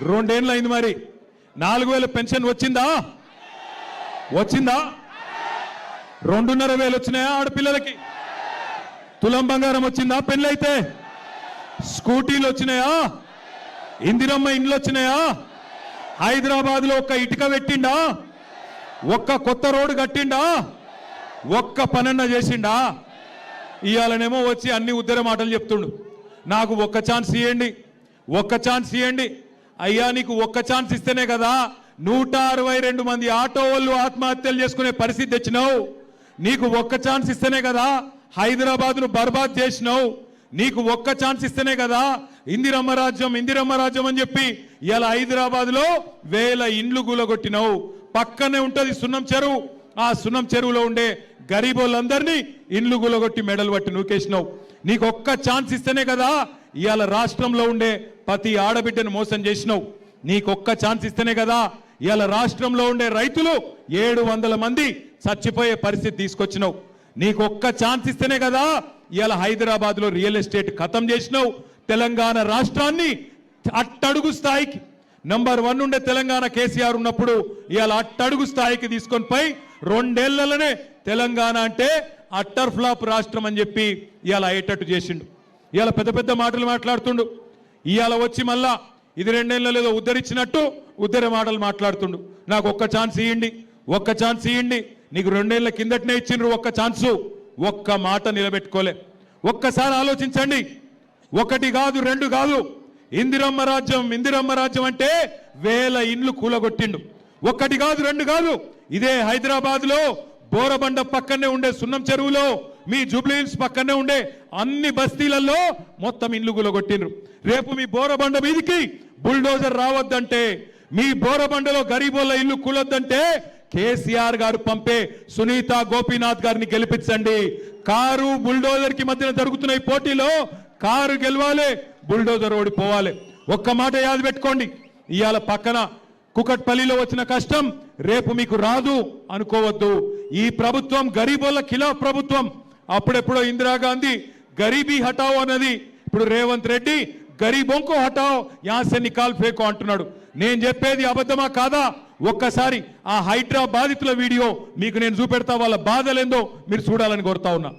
2 ఏళ్ళు అయింది మరి 4000 పెన్షన్ వచ్చిందా? 2.5 వేలు వచ్చినాయా ఆడపిల్లలకి? తులం బంగారం వచ్చిందా పెళ్ళైతే? స్కూటీలు వచ్చినాయా? ఇందిరమ్మ ఇండ్లు వచ్చినాయా? హైదరాబాద్లో ఒక్క ఇటుక పెట్టిండా? ఒక్క కొత్త రోడ్డు కట్టిండా? ఒక్క పనన్న చేసిండా? ఇవాళనేమో వచ్చి అన్ని ఉద్దర మాటలు చెప్తుండు. నాకు ఒక్క ఛాన్స్ ఇవ్వండి, ఒక్క ఛాన్స్ ఇవ్వండి. అయ్యా నీకు ఒక్క ఛాన్స్ ఇస్తేనే కదా 162 మంది ఆటో వాళ్ళు ఆత్మహత్యలు చేసుకునే పరిస్థితి తెచ్చినావు. నీకు ఒక్క ఛాన్స్ ఇస్తేనే కదా హైదరాబాద్ను బర్బాద్ చేసినావు. నీకు ఒక్క ఛాన్స్ ఇస్తేనే కదా ఇందిరమ్మ రాజ్యం అని చెప్పి ఇలా హైదరాబాద్లో 1000 ఇండ్లు కూలగొట్టినావు. పక్కనే ఉంటుంది సున్నం చెరువు. ఆ సున్నం చెరువులో ఉండే గరీబోళ్ళందరినీ ఇండ్లు కూలగొట్టి మెడలు పట్టి నూకేసినావు. నీకు ఒక్క ఛాన్స్ ఇస్తేనే కదా ఇవాళ రాష్ట్రంలో ఉండే ప్రతి ఆడబిడ్డను మోసం చేసినావు. నీకు ఒక్క ఛాన్స్ ఇస్తేనే కదా ఇవాళ రాష్ట్రంలో ఉండే రైతులు 700 మంది చచ్చిపోయే పరిస్థితి తీసుకొచ్చినావు. నీకు ఒక్క ఛాన్స్ ఇస్తేనే కదా ఇవాళ హైదరాబాద్లో రియల్ ఎస్టేట్ ఖతం చేసినావు. తెలంగాణ రాష్ట్రాన్ని అట్టడుగు స్థాయికి నంబర్ 1 ఉండే తెలంగాణ కేసీఆర్ ఉన్నప్పుడు ఇవాళ అట్టడుగు స్థాయికి తీసుకొని పోయి 2 ఏళ్లలోనే తెలంగాణ అంటే అట్టర్ ఫ్లాప్ రాష్ట్రం అని చెప్పి ఇవాళ అయ్యేటట్టు చేసిండు. ఇవాళ పెద్ద పెద్ద మాటలు మాట్లాడుతుండు. ఇవాళ వచ్చి మళ్ళా ఇది 2 ఏళ్ళలో ఏదో ఉద్ధరించినట్టు ఉద్ధర మాటలు మాట్లాడుతుండు. నాకు ఒక్క ఛాన్స్ ఇవ్వండి, ఒక్క ఛాన్స్ ఇవ్వండి. నీకు 2 ఏళ్ల కిందటనే ఇచ్చిండ్రు ఒక్క ఛాన్సు. ఒక్క మాట నిలబెట్టుకోలే. ఒక్కసారి ఆలోచించండి. 1 కాదు 2 కాదు. ఇందిరమ్మ రాజ్యం అంటే 1000 ఇండ్లు కూలగొట్టిండు. 1 కాదు 2 కాదు. ఇదే హైదరాబాద్లో బోరబండ పక్కనే ఉండే సున్నం చెరువులో, మీ జూబ్లీ హిల్స్ పక్కనే ఉండే అన్ని బస్తీలలో మొత్తం ఇండ్లు కూలగొట్టిండ్రు. రేపు మీ బోరబండ మీదికి బుల్డోజర్ రావద్దంటే, మీ బోరబండలో గరీబోళ్ళ ఇల్లు కూలొద్దంటే కేసీఆర్ గారు పంపే సునీత గోపీనాథ్ గారిని గెలిపించండి. కారు బుల్డోజర్ కి మధ్యన జరుగుతున్న ఈ పోటీలో కారు గెలవాలి, బుల్డోజర్ ఓడిపోవాలి. ఒక్క మాట యాద పెట్టుకోండి. ఇవాళ పక్కన కుకట్పల్లిలో వచ్చిన కష్టం రేపు మీకు రాదు అనుకోవద్దు. ఈ ప్రభుత్వం గరీబోళ్ళ ఖిలాఫ్ ప్రభుత్వం. అప్పుడెప్పుడో ఇందిరాగాంధీ గరీబీ హటావ్ అన్నది, ఇప్పుడు రేవంత్ రెడ్డి గరీబోంకో హటావ్ యాసే నికాల్ ఫేకో అంటున్నాడు. నేను చెప్పేది అబద్ధమా కాదా? ఒక్కసారి ఆ హైడ్రా బాధితుల వీడియో మీకు నేను చూపెడతా. వాళ్ళ బాధలేందో మీరు చూడాలని కోరుతా ఉన్నా.